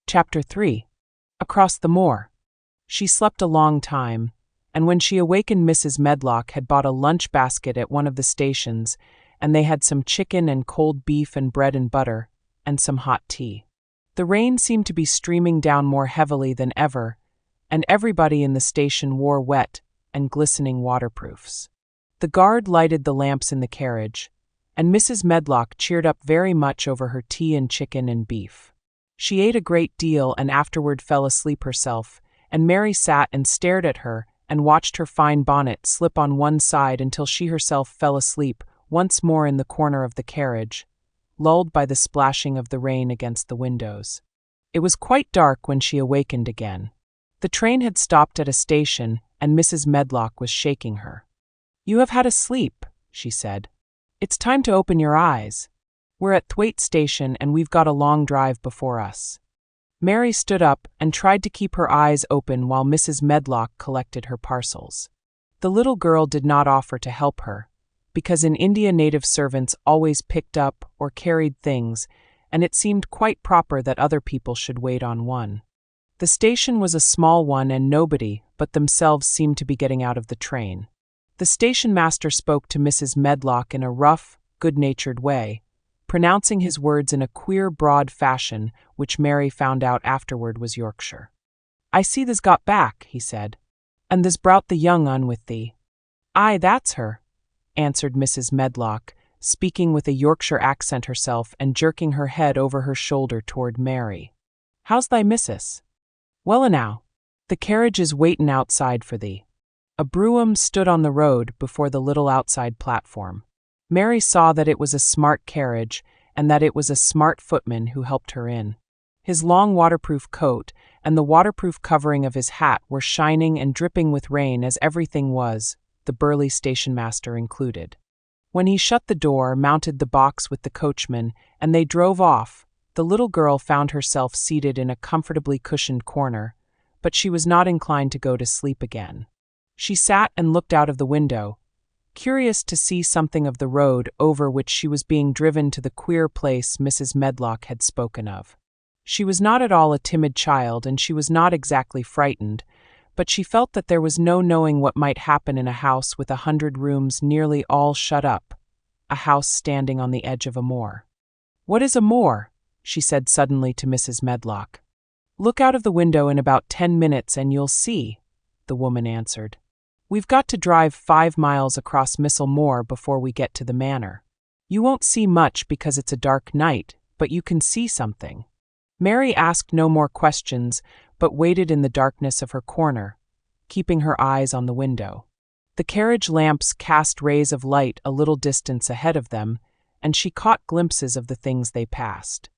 Chapter 3. Across the Moor. She slept a long time, and when she awakened Mrs. Medlock had bought a lunch basket at one of the stations, and they had some chicken and cold beef and bread and butter, and some hot tea. The rain seemed to be streaming down more heavily than ever, and everybody in the station wore wet and glistening waterproofs. The guard lighted the lamps in the carriage, and Mrs. Medlock cheered up very much over her tea and chicken and beef. She ate a great deal and afterward fell asleep herself, and Mary sat and stared at her and watched her fine bonnet slip on one side until she herself fell asleep once more in the corner of the carriage, lulled by the splashing of the rain against the windows. It was quite dark when she awakened again. The train had stopped at a station, and Mrs. Medlock was shaking her. "You have had a sleep," she said. "It's time to open your eyes. We're at Thwaite Station and we've got a long drive before us." Mary stood up and tried to keep her eyes open while Mrs. Medlock collected her parcels. The little girl did not offer to help her, because in India native servants always picked up or carried things, and it seemed quite proper that other people should wait on one. The station was a small one and nobody but themselves seemed to be getting out of the train. The station master spoke to Mrs. Medlock in a rough, good-natured way, pronouncing his words in a queer, broad fashion, which Mary found out afterward was Yorkshire. "I see th's got back," he said, "and th's brought the young un with thee." "Aye, that's her," answered Mrs. Medlock, speaking with a Yorkshire accent herself and jerking her head over her shoulder toward Mary. "How's thy missus?" "Well enow. The carriage is waitin' outside for thee." A brougham stood on the road before the little outside platform. Mary saw that it was a smart carriage and that it was a smart footman who helped her in. His long waterproof coat and the waterproof covering of his hat were shining and dripping with rain as everything was, the burly stationmaster included. When he shut the door, mounted the box with the coachman, and they drove off, the little girl found herself seated in a comfortably cushioned corner, but she was not inclined to go to sleep again. She sat and looked out of the window, curious to see something of the road over which she was being driven to the queer place Mrs. Medlock had spoken of. She was not at all a timid child and she was not exactly frightened, but she felt that there was no knowing what might happen in a house with 100 rooms nearly all shut up, a house standing on the edge of a moor. "What is a moor?" she said suddenly to Mrs. Medlock. "Look out of the window in about 10 minutes and you'll see," the woman answered. "We've got to drive 5 miles across Missel Moor before we get to the manor. You won't see much because it's a dark night, but you can see something." Mary asked no more questions, but waited in the darkness of her corner, keeping her eyes on the window. The carriage lamps cast rays of light a little distance ahead of them, and she caught glimpses of the things they passed.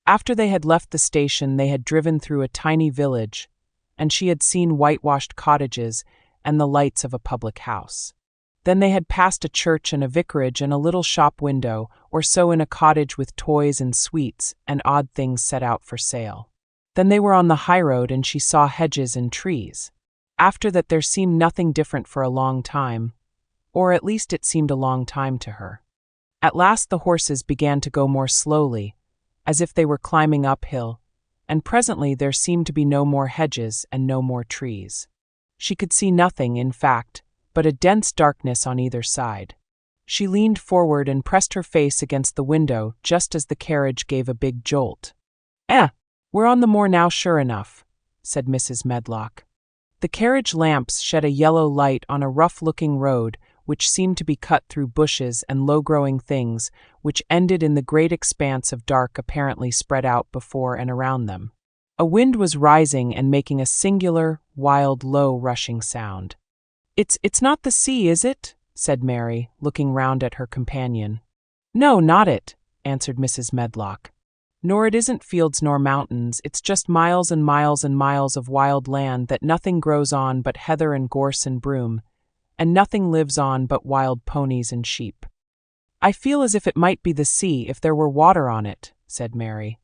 After they had left the station, they had driven through a tiny village, and she had seen whitewashed cottages and the lights of a public house. Then they had passed a church and a vicarage and a little shop window or so in a cottage with toys and sweets and odd things set out for sale. Then they were on the highroad and she saw hedges and trees. After that there seemed nothing different for a long time, or at least it seemed a long time to her. At last the horses began to go more slowly, as if they were climbing uphill, and presently there seemed to be no more hedges and no more trees. She could see nothing, in fact, but a dense darkness on either side. She leaned forward and pressed her face against the window just as the carriage gave a big jolt. We're on the moor now sure enough," said Mrs. Medlock. The carriage lamps shed a yellow light on a rough-looking road which seemed to be cut through bushes and low-growing things, which ended in the great expanse of dark apparently spread out before and around them. A wind was rising and making a singular, wild, low, rushing sound. It's not the sea, is it?" said Mary, looking round at her companion. "No, not it," answered Mrs. Medlock. "Nor it isn't fields nor mountains, it's just miles and miles and miles of wild land that nothing grows on but heather and gorse and broom, and nothing lives on but wild ponies and sheep." "I feel as if it might be the sea if there were water on it," said Mary.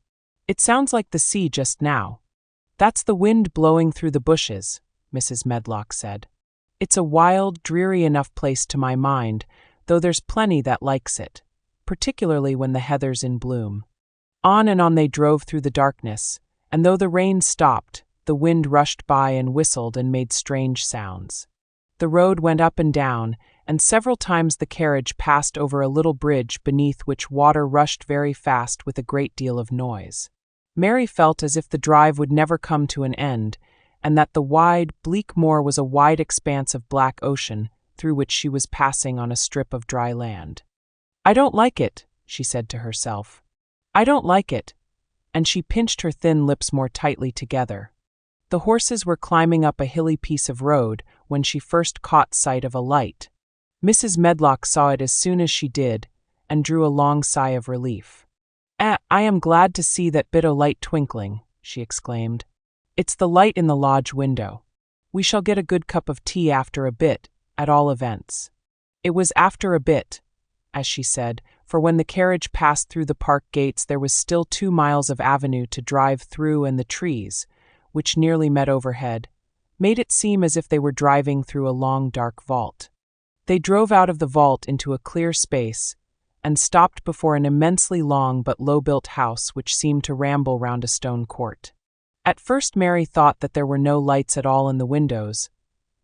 "It sounds like the sea just now." "That's the wind blowing through the bushes," Mrs. Medlock said. "It's a wild, dreary enough place to my mind, though there's plenty that likes it, particularly when the heather's in bloom." On and on they drove through the darkness, and though the rain stopped, the wind rushed by and whistled and made strange sounds. The road went up and down, and several times the carriage passed over a little bridge beneath which water rushed very fast with a great deal of noise. Mary felt as if the drive would never come to an end, and that the wide, bleak moor was a wide expanse of black ocean through which she was passing on a strip of dry land. "I don't like it," she said to herself. "I don't like it," and she pinched her thin lips more tightly together. The horses were climbing up a hilly piece of road when she first caught sight of a light. Mrs. Medlock saw it as soon as she did, and drew a long sigh of relief. "I am glad to see that bit o' light twinkling," she exclaimed. "It's the light in the lodge window. We shall get a good cup of tea after a bit, at all events." It was after a bit, as she said, for when the carriage passed through the park gates there was still 2 miles of avenue to drive through, and the trees, which nearly met overhead, made it seem as if they were driving through a long dark vault. They drove out of the vault into a clear space, and stopped before an immensely long but low-built house which seemed to ramble round a stone court. At first Mary thought that there were no lights at all in the windows,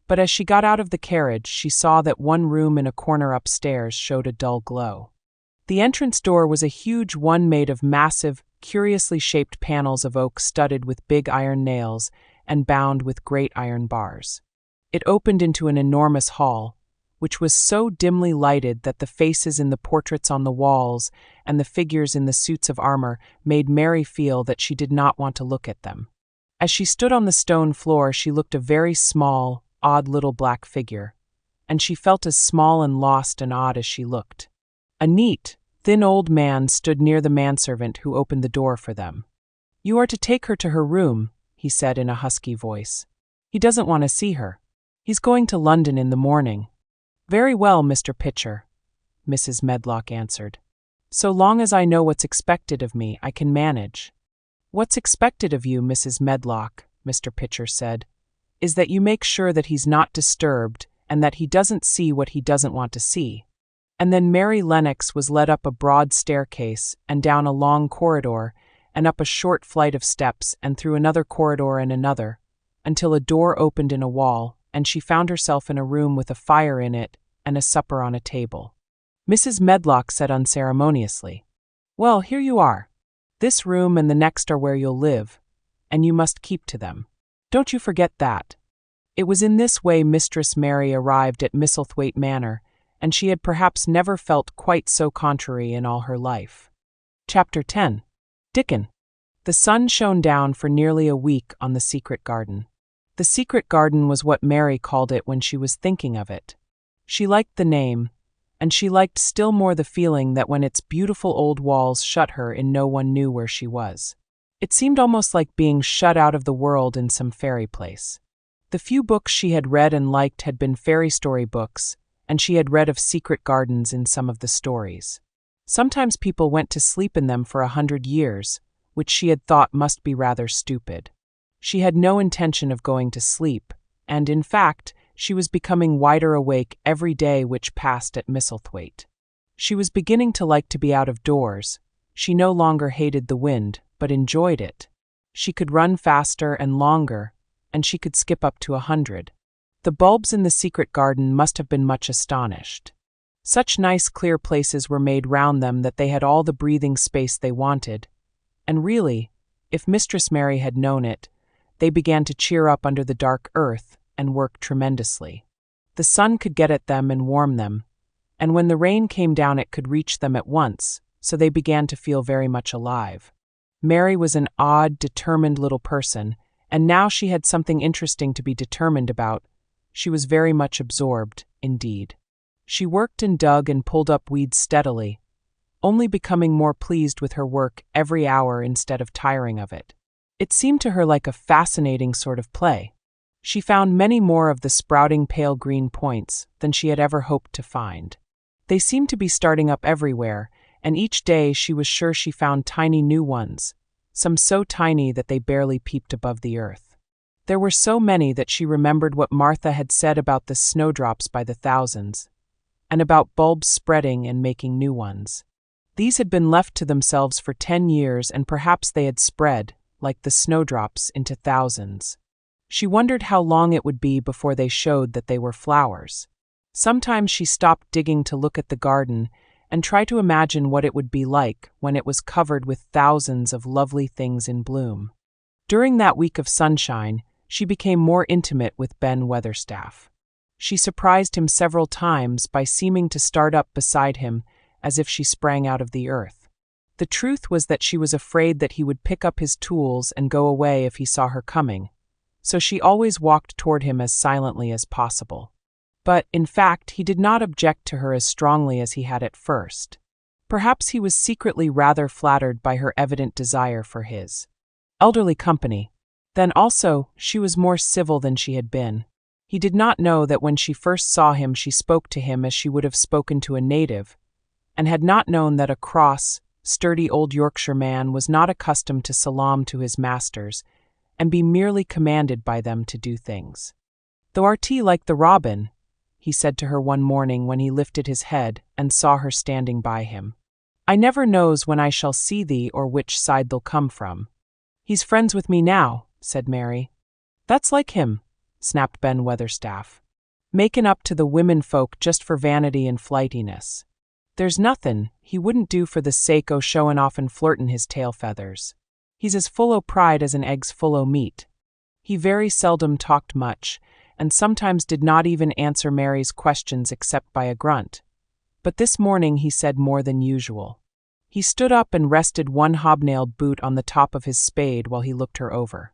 but as she got out of the carriage she saw that one room in a corner upstairs showed a dull glow. The entrance door was a huge one made of massive, curiously shaped panels of oak studded with big iron nails and bound with great iron bars. It opened into an enormous hall, which was so dimly lighted that the faces in the portraits on the walls and the figures in the suits of armor made Mary feel that she did not want to look at them. As she stood on the stone floor she looked a very small, odd little black figure, and she felt as small and lost and odd as she looked. A neat, thin old man stood near the manservant who opened the door for them. "You are to take her to her room," he said in a husky voice. "He doesn't want to see her. He's going to London in the morning." "Very well, Mr. Pitcher," Mrs. Medlock answered. "So long as I know what's expected of me, I can manage." "What's expected of you, Mrs. Medlock," Mr. Pitcher said, "is that you make sure that he's not disturbed and that he doesn't see what he doesn't want to see." And then Mary Lennox was led up a broad staircase and down a long corridor and up a short flight of steps and through another corridor and another, until a door opened in a wall and she found herself in a room with a fire in it and a supper on a table. Mrs. Medlock said unceremoniously, "Well, here you are. This room and the next are where you'll live, and you must keep to them. Don't you forget that." It was in this way Mistress Mary arrived at Misselthwaite Manor, and she had perhaps never felt quite so contrary in all her life. Chapter 10. Dickon. The sun shone down for nearly a week on the secret garden. The secret garden was what Mary called it when she was thinking of it. She liked the name, and she liked still more the feeling that when its beautiful old walls shut her in no one knew where she was. It seemed almost like being shut out of the world in some fairy place. The few books she had read and liked had been fairy story books, and she had read of secret gardens in some of the stories. Sometimes people went to sleep in them for 100 years, which she had thought must be rather stupid. She had no intention of going to sleep, and in fact, she was becoming wider awake every day which passed at Misselthwaite. She was beginning to like to be out of doors. She no longer hated the wind, but enjoyed it. She could run faster and longer, and she could skip up to 100. The bulbs in the secret garden must have been much astonished. Such nice clear places were made round them that they had all the breathing space they wanted, and really, if Mistress Mary had known it, they began to cheer up under the dark earth and work tremendously. The sun could get at them and warm them, and when the rain came down it could reach them at once, so they began to feel very much alive. Mary was an odd, determined little person, and now she had something interesting to be determined about. She was very much absorbed, indeed. She worked and dug and pulled up weeds steadily, only becoming more pleased with her work every hour instead of tiring of it. It seemed to her like a fascinating sort of play. She found many more of the sprouting pale green points than she had ever hoped to find. They seemed to be starting up everywhere, and each day she was sure she found tiny new ones, some so tiny that they barely peeped above the earth. There were so many that she remembered what Martha had said about the snowdrops by the thousands, and about bulbs spreading and making new ones. These had been left to themselves for 10 years, and perhaps they had spread, like the snowdrops, into thousands. She wondered how long it would be before they showed that they were flowers. Sometimes she stopped digging to look at the garden and try to imagine what it would be like when it was covered with thousands of lovely things in bloom. During that week of sunshine, she became more intimate with Ben Weatherstaff. She surprised him several times by seeming to start up beside him as if she sprang out of the earth. The truth was that she was afraid that he would pick up his tools and go away if he saw her coming, so she always walked toward him as silently as possible. But, in fact, he did not object to her as strongly as he had at first. Perhaps he was secretly rather flattered by her evident desire for his elderly company. Then also, she was more civil than she had been. He did not know that when she first saw him she spoke to him as she would have spoken to a native, and had not known that a cross, sturdy old Yorkshire man was not accustomed to salaam to his masters, and be merely commanded by them to do things. "Thou art like the robin," he said to her one morning when he lifted his head and saw her standing by him. "I never knows when I shall see thee or which side they'll come from." "He's friends with me now," said Mary. "That's like him," snapped Ben Weatherstaff. "Makin' up to the women folk just for vanity and flightiness. There's nothin' he wouldn't do for the sake o' showin' off and flirtin' his tail feathers. He's as full o' pride as an egg's full o' meat." He very seldom talked much, and sometimes did not even answer Mary's questions except by a grunt. But this morning he said more than usual. He stood up and rested one hobnailed boot on the top of his spade while he looked her over.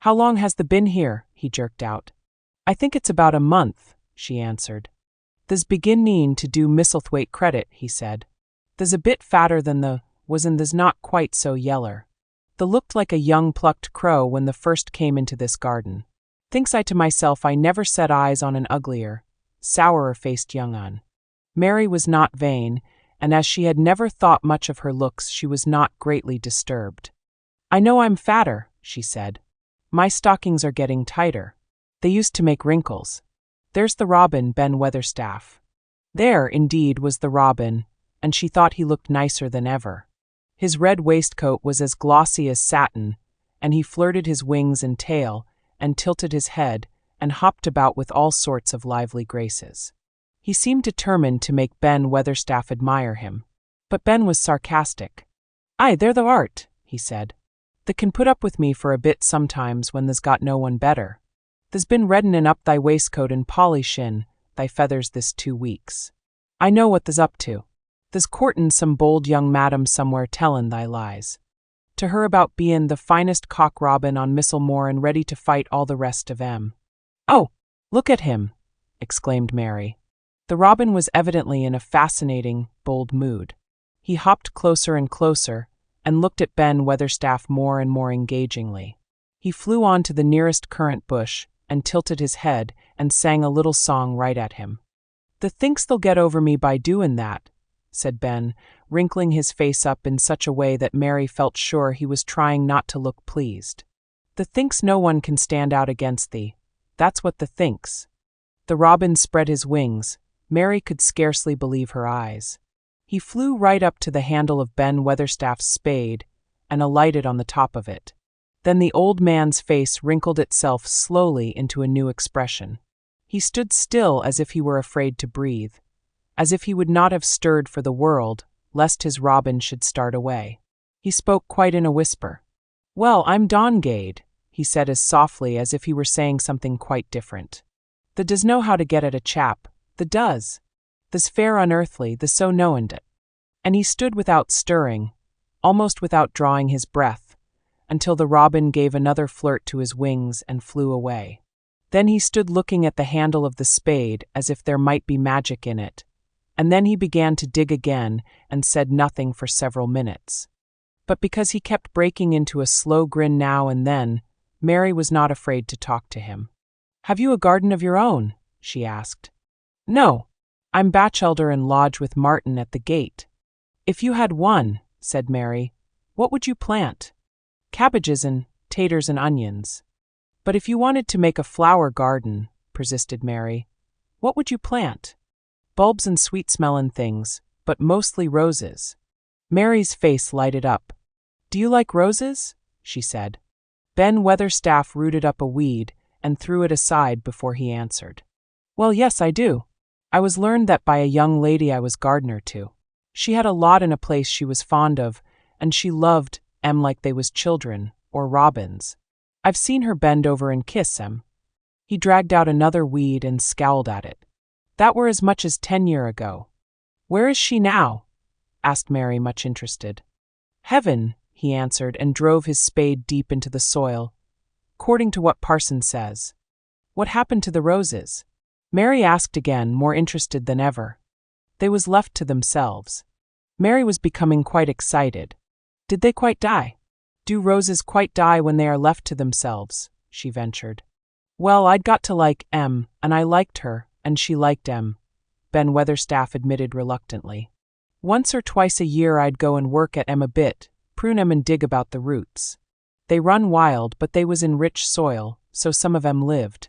"How long has the been here?" he jerked out. "I think it's about a month," she answered. "Tha's beginning to do Misselthwaite credit," he said. "Tha's a bit fatter than the was and tha's not quite so yeller. Tha looked like a young plucked crow when the first came into this garden. Thinks I to myself I never set eyes on an uglier, sourer-faced young un." Mary was not vain, and as she had never thought much of her looks she was not greatly disturbed. "I know I'm fatter," she said. "My stockings are getting tighter. They used to make wrinkles. There's the robin, Ben Weatherstaff." There, indeed, was the robin, and she thought he looked nicer than ever. His red waistcoat was as glossy as satin, and he flirted his wings and tail, and tilted his head, and hopped about with all sorts of lively graces. He seemed determined to make Ben Weatherstaff admire him. But Ben was sarcastic. "Aye, there thou art," he said. "Thou can put up with me for a bit sometimes when tha's got no one better. Tha's been reddening up thy waistcoat and polishing thy feathers this 2 weeks. I know what tha's up to. Tha's courtin' some bold young madam somewhere tellin' thy lies to her about bein' the finest cock robin on Misselmore and ready to fight all the rest of 'em." "Oh, look at him!" exclaimed Mary. The robin was evidently in a fascinating, bold mood. He hopped closer and closer, and looked at Ben Weatherstaff more and more engagingly. He flew on to the nearest currant bush, and tilted his head, and sang a little song right at him. "Thou thinks they'll get over me by doin' that," said Ben, wrinkling his face up in such a way that Mary felt sure he was trying not to look pleased. "Thou thinks no one can stand out against thee. That's what thou thinks." The robin spread his wings. Mary could scarcely believe her eyes. He flew right up to the handle of Ben Weatherstaff's spade, and alighted on the top of it. Then the old man's face wrinkled itself slowly into a new expression. He stood still as if he were afraid to breathe, as if he would not have stirred for the world, lest his robin should start away. He spoke quite in a whisper. "Well, I'm Dongade," he said as softly as if he were saying something quite different. "Thou does know how to get at a chap, thou does. Thou's fair unearthly, thou so knowin' it." And he stood without stirring, almost without drawing his breath, until the robin gave another flirt to his wings and flew away. Then he stood looking at the handle of the spade as if there might be magic in it, and then he began to dig again and said nothing for several minutes. But because he kept breaking into a slow grin now and then, Mary was not afraid to talk to him. "Have you a garden of your own?" she asked. "No, I'm bachelder and lodge with Martin at the gate." "If you had one," said Mary, "what would you plant?" "Cabbages and taters and onions." "But if you wanted to make a flower garden," persisted Mary, "what would you plant?" "Bulbs and sweet-smellin' things, but mostly roses." Mary's face lighted up. "Do you like roses?" she said. Ben Weatherstaff rooted up a weed and threw it aside before he answered. Well, yes, I do. I was learned that by a young lady I was gardener to. She had a lot in a place she was fond of, and she loved 'em like they was children, or robins. I've seen her bend over and kiss 'em. He dragged out another weed and scowled at it. That were as much as 10 year ago. Where is she now? Asked Mary, much interested. Heaven, he answered, and drove his spade deep into the soil, according to what parson says. What happened to the roses? Mary asked again, more interested than ever. They was left to themselves. Mary was becoming quite excited. Did they quite die? Do roses quite die when they are left to themselves? She ventured. Well, I'd got to like 'em, and I liked her, and she liked 'em, Ben Weatherstaff admitted reluctantly. Once or twice a year I'd go and work at 'em a bit, prune 'em and dig about the roots. They run wild, but they was in rich soil, so some of 'em lived.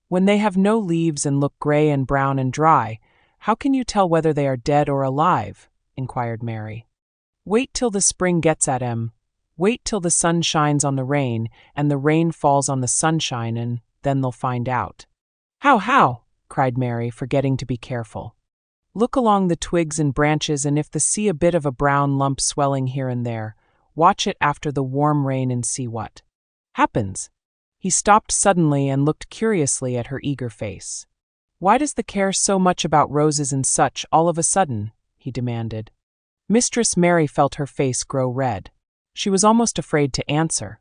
When they have no leaves and look gray and brown and dry, how can you tell whether they are dead or alive? Inquired Mary. Wait till the spring gets at 'em. Wait till the sun shines on the rain, and the rain falls on the sunshine, and then they'll find out. How? Cried Mary, forgetting to be careful. Look along the twigs and branches, and if they see a bit of a brown lump swelling here and there, watch it after the warm rain and see what happens. He stopped suddenly and looked curiously at her eager face. Why does the care so much about roses and such all of a sudden? He demanded. Mistress Mary felt her face grow red. She was almost afraid to answer.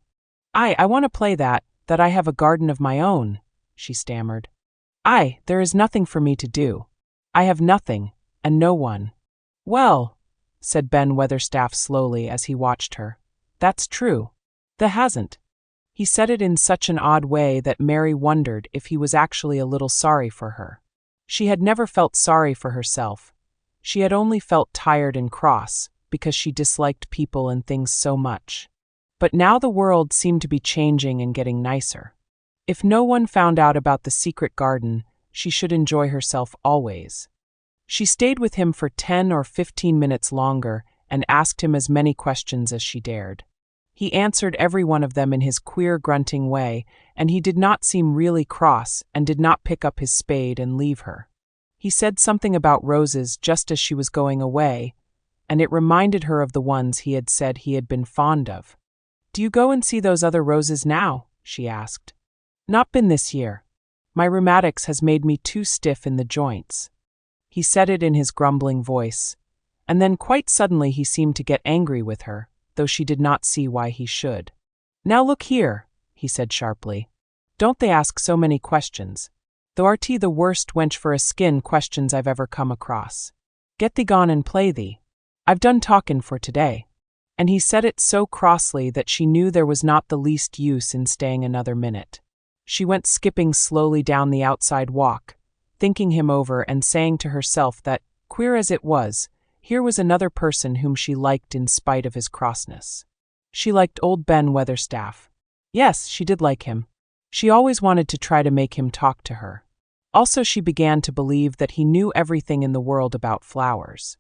I want to play that I have a garden of my own, she stammered. There is nothing for me to do. I have nothing, and no one. Well, said Ben Weatherstaff slowly as he watched her, that's true. Thee hasn't. He said it in such an odd way that Mary wondered if he was actually a little sorry for her. She had never felt sorry for herself. She had only felt tired and cross, because she disliked people and things so much. But now the world seemed to be changing and getting nicer. If no one found out about the secret garden, she should enjoy herself always. She stayed with him for 10 or 15 minutes longer and asked him as many questions as she dared. He answered every one of them in his queer grunting way, and he did not seem really cross and did not pick up his spade and leave her. He said something about roses just as she was going away, and it reminded her of the ones he had said he had been fond of. Do you go and see those other roses now? She asked. Not been this year. My rheumatics has made me too stiff in the joints. He said it in his grumbling voice, and then quite suddenly he seemed to get angry with her, though she did not see why he should. Now look here, he said sharply. Don't they ask so many questions? Thou art the worst wench for a skin questions I've ever come across. Get thee gone and play thee. I've done talkin' for today. And he said it so crossly that she knew there was not the least use in staying another minute. She went skipping slowly down the outside walk, thinking him over and saying to herself that, queer as it was, here was another person whom she liked in spite of his crossness. She liked old Ben Weatherstaff. Yes, she did like him. She always wanted to try to make him talk to her. Also, she began to believe that he knew everything in the world about flowers.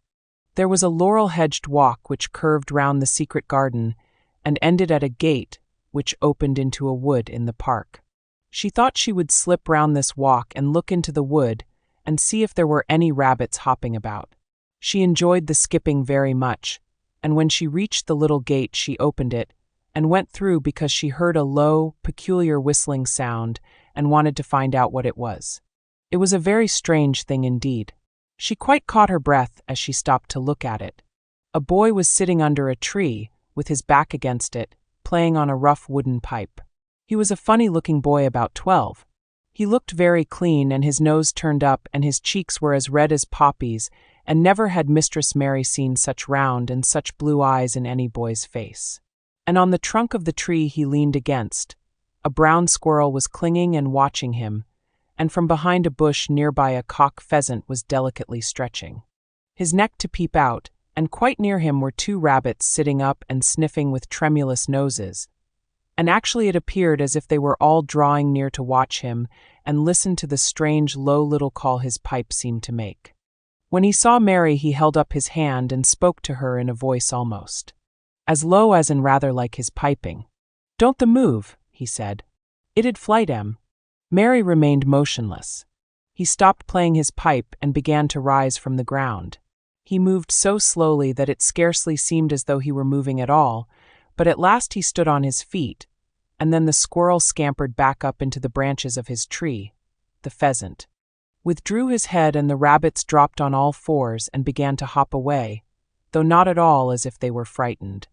There was a laurel-hedged walk which curved round the secret garden and ended at a gate which opened into a wood in the park. She thought she would slip round this walk and look into the wood and see if there were any rabbits hopping about. She enjoyed the skipping very much, and when she reached the little gate she opened it and went through because she heard a low, peculiar whistling sound and wanted to find out what it was. It was a very strange thing indeed. She quite caught her breath as she stopped to look at it. A boy was sitting under a tree, with his back against it, playing on a rough wooden pipe. He was a funny-looking boy about 12. He looked very clean, and his nose turned up, and his cheeks were as red as poppies, and never had Mistress Mary seen such round and such blue eyes in any boy's face. And on the trunk of the tree he leaned against, a brown squirrel was clinging and watching him, and from behind a bush nearby a cock pheasant was delicately stretching his neck to peep out, and quite near him were 2 rabbits sitting up and sniffing with tremulous noses, and actually it appeared as if they were all drawing near to watch him and listen to the strange low little call his pipe seemed to make. When he saw Mary he held up his hand and spoke to her in a voice almost as low as and rather like his piping. Don't the move, he said. It'd flight em. Mary remained motionless. He stopped playing his pipe and began to rise from the ground. He moved so slowly that it scarcely seemed as though he were moving at all, but at last he stood on his feet, and then the squirrel scampered back up into the branches of his tree. The pheasant withdrew his head and the rabbits dropped on all fours and began to hop away, though not at all as if they were frightened.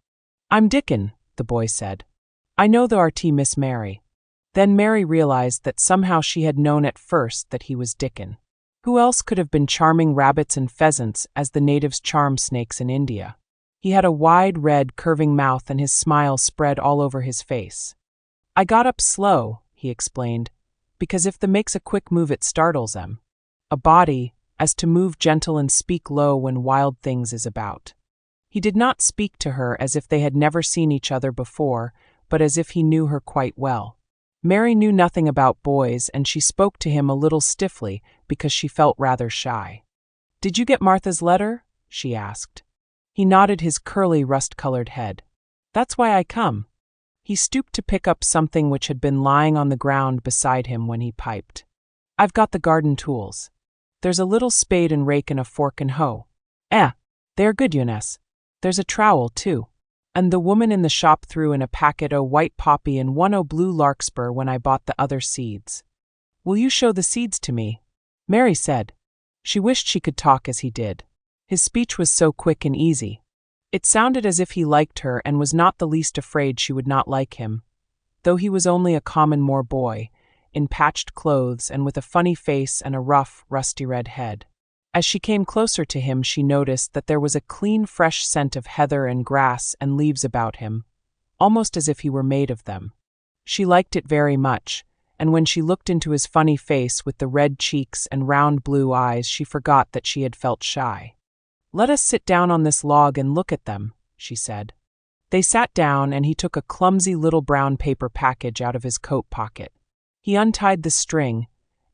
I'm Dickon, the boy said. I know thou art Miss Mary. Then Mary realized that somehow she had known at first that he was Dickon. Who else could have been charming rabbits and pheasants as the natives charm snakes in India? He had a wide, red, curving mouth and his smile spread all over his face. I got up slow, he explained, because if the makes a quick move it startles em. A body, as to move gentle and speak low when wild things is about. He did not speak to her as if they had never seen each other before, but as if he knew her quite well. Mary knew nothing about boys and she spoke to him a little stiffly because she felt rather shy. Did you get Martha's letter? She asked. He nodded his curly rust-colored head. That's why I come. He stooped to pick up something which had been lying on the ground beside him when he piped. I've got the garden tools. There's a little spade and rake and a fork and hoe. They're good, Eunice. There's a trowel, too. And the woman in the shop threw in a packet o' white poppy and one o' blue larkspur when I bought the other seeds. Will you show the seeds to me? Mary said. She wished she could talk as he did. His speech was so quick and easy. It sounded as if he liked her and was not the least afraid she would not like him, though he was only a common Moor boy, in patched clothes and with a funny face and a rough, rusty red head. As she came closer to him, she noticed that there was a clean, fresh scent of heather and grass and leaves about him, almost as if he were made of them. She liked it very much, and when she looked into his funny face with the red cheeks and round blue eyes, she forgot that she had felt shy. Let us sit down on this log and look at them, she said. They sat down and he took a clumsy little brown paper package out of his coat pocket. He untied the string,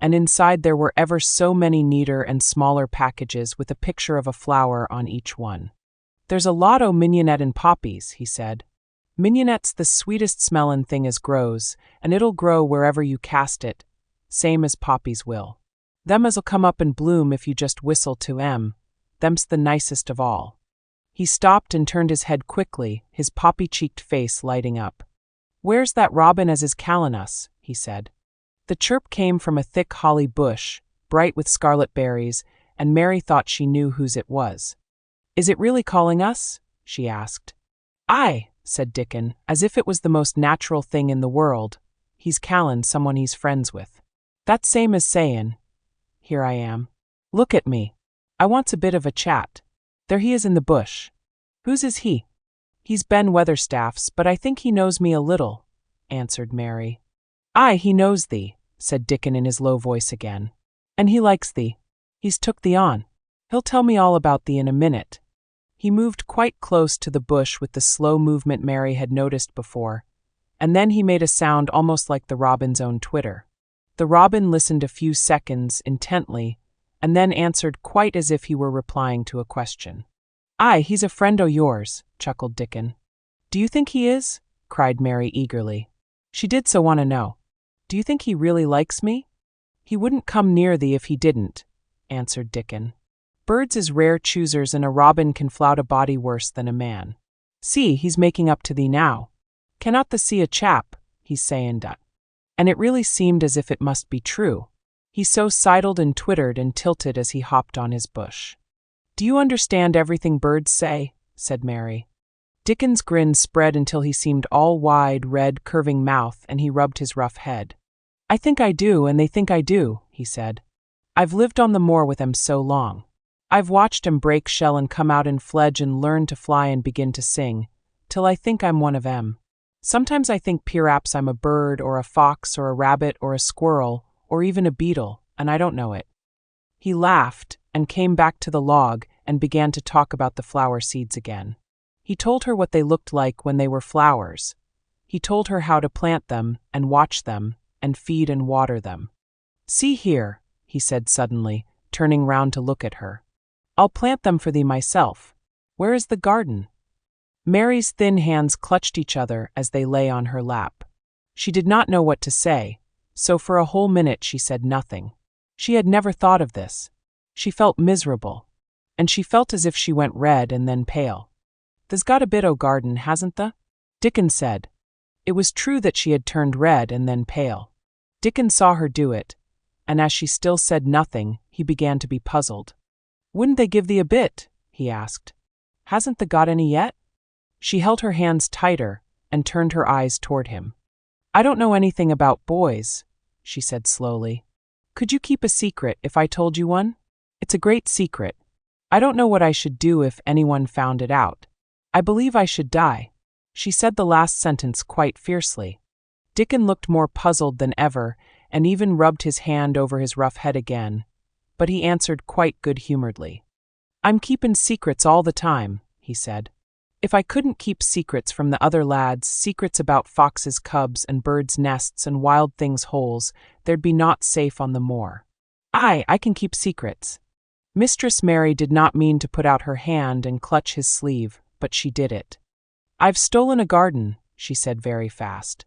and inside there were ever so many neater and smaller packages with a picture of a flower on each one. There's a lot o' mignonette and poppies, he said. Mignonette's the sweetest smellin' thing as grows, and it'll grow wherever you cast it, same as poppies will. Them as'll come up and bloom if you just whistle to 'em. Them's the nicest of all. He stopped and turned his head quickly, his poppy-cheeked face lighting up. Where's that robin as is callin' us? He said. The chirp came from a thick holly bush, bright with scarlet berries, and Mary thought she knew whose it was. Is it really calling us? She asked. Aye, said Dickon, as if it was the most natural thing in the world. He's callin' someone he's friends with. That's same as sayin', here I am. Look at me. I wants a bit of a chat. There he is in the bush. Whose is he? He's Ben Weatherstaff's, but I think he knows me a little, answered Mary. Aye, he knows thee, said Dickon in his low voice again. And he likes thee. He's took thee on. He'll tell me all about thee in a minute. He moved quite close to the bush with the slow movement Mary had noticed before, and then he made a sound almost like the robin's own twitter. The robin listened a few seconds intently, and then answered quite as if he were replying to a question. Aye, he's a friend o' yours, chuckled Dickon. Do you think he is? Cried Mary eagerly. She did so want to know. Do you think he really likes me? He wouldn't come near thee if he didn't, answered Dickon. Birds is rare choosers and a robin can flout a body worse than a man. See, he's making up to thee now. Cannot thee see a chap, he's sayin' dat. And it really seemed as if it must be true. He so sidled and twittered and tilted as he hopped on his bush. Do you understand everything birds say? Said Mary. Dickon's grin spread until he seemed all wide, red, curving mouth, and he rubbed his rough head. I think I do, and they think I do, he said. I've lived on the moor with 'em so long. I've watched 'em break shell and come out in fledge and learn to fly and begin to sing, till I think I'm one of 'em. Sometimes I think p'raps I'm a bird or a fox or a rabbit or a squirrel or even a beetle, and I don't know it. He laughed and came back to the log and began to talk about the flower seeds again. He told her what they looked like when they were flowers. He told her how to plant them and watch them and feed and water them. See here, he said suddenly, turning round to look at her. I'll plant them for thee myself. Where is the garden? Mary's thin hands clutched each other as they lay on her lap. She did not know what to say, so for a whole minute she said nothing. She had never thought of this. She felt miserable. And she felt as if she went red and then pale. "There's got a bit o' garden, hasn't the?" Dickon said. It was true that she had turned red and then pale. Dickon saw her do it, and as she still said nothing, he began to be puzzled. "Wouldn't they give thee a bit?" he asked. "Hasn't the got any yet?" She held her hands tighter and turned her eyes toward him. "I don't know anything about boys," she said slowly. "Could you keep a secret if I told you one? It's a great secret. I don't know what I should do if anyone found it out. I believe I should die." She said the last sentence quite fiercely. Dickon looked more puzzled than ever and even rubbed his hand over his rough head again, but he answered quite good-humoredly. "I'm keepin' secrets all the time," he said. "If I couldn't keep secrets from the other lads, secrets about foxes' cubs and birds' nests and wild things' holes, there'd be naught safe on the moor. Aye, I can keep secrets." Mistress Mary did not mean to put out her hand and clutch his sleeve, but she did it. "I've stolen a garden," she said very fast.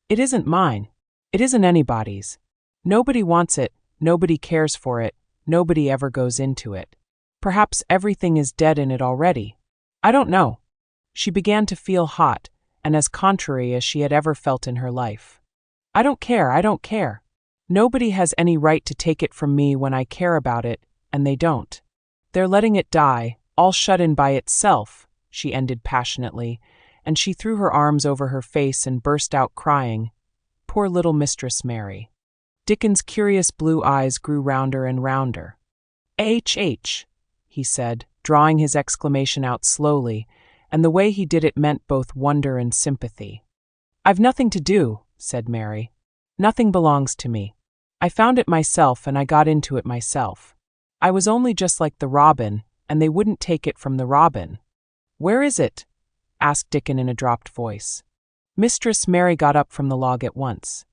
"It isn't mine. It isn't anybody's. Nobody wants it, nobody cares for it, nobody ever goes into it. Perhaps everything is dead in it already. I don't know." She began to feel hot and as contrary as she had ever felt in her life. I don't care. Nobody has any right to take it from me when I care about it, and they don't. They're letting it die, all shut in by itself," she ended passionately, and she threw her arms over her face and burst out crying. Poor little Mistress Mary. Dickon's curious blue eyes grew rounder and rounder. "H," he said, drawing his exclamation out slowly, and the way he did it meant both wonder and sympathy. "I've nothing to do," said Mary. "Nothing belongs to me. I found it myself and I got into it myself. I was only just like the robin, and they wouldn't take it from the robin." "Where is it?" asked Dickon in a dropped voice. Mistress Mary got up from the log at once.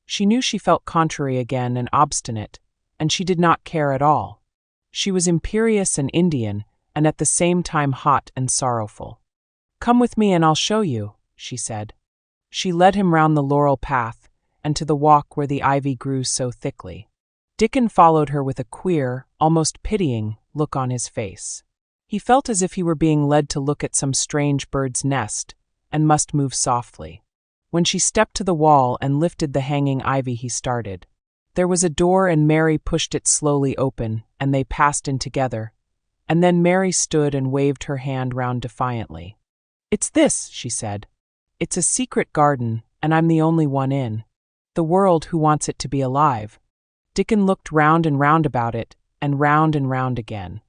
She knew she felt contrary again and obstinate, and she did not care at all. She was imperious and Indian, and at the same time hot and sorrowful. "Come with me and I'll show you," she said. She led him round the laurel path and to the walk where the ivy grew so thickly. Dickon followed her with a queer, almost pitying, look on his face. He felt as if he were being led to look at some strange bird's nest, and must move softly. When she stepped to the wall and lifted the hanging ivy, he started. There was a door and Mary pushed it slowly open, and they passed in together. And then Mary stood and waved her hand round defiantly. "It's this," she said. "It's a secret garden, and I'm the only one in the world who wants it to be alive." Dickon looked round and round about it, and round again.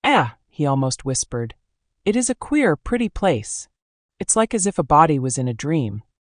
"Ah," he almost whispered, "it is a queer, pretty place. It's like as if a body was in a dream."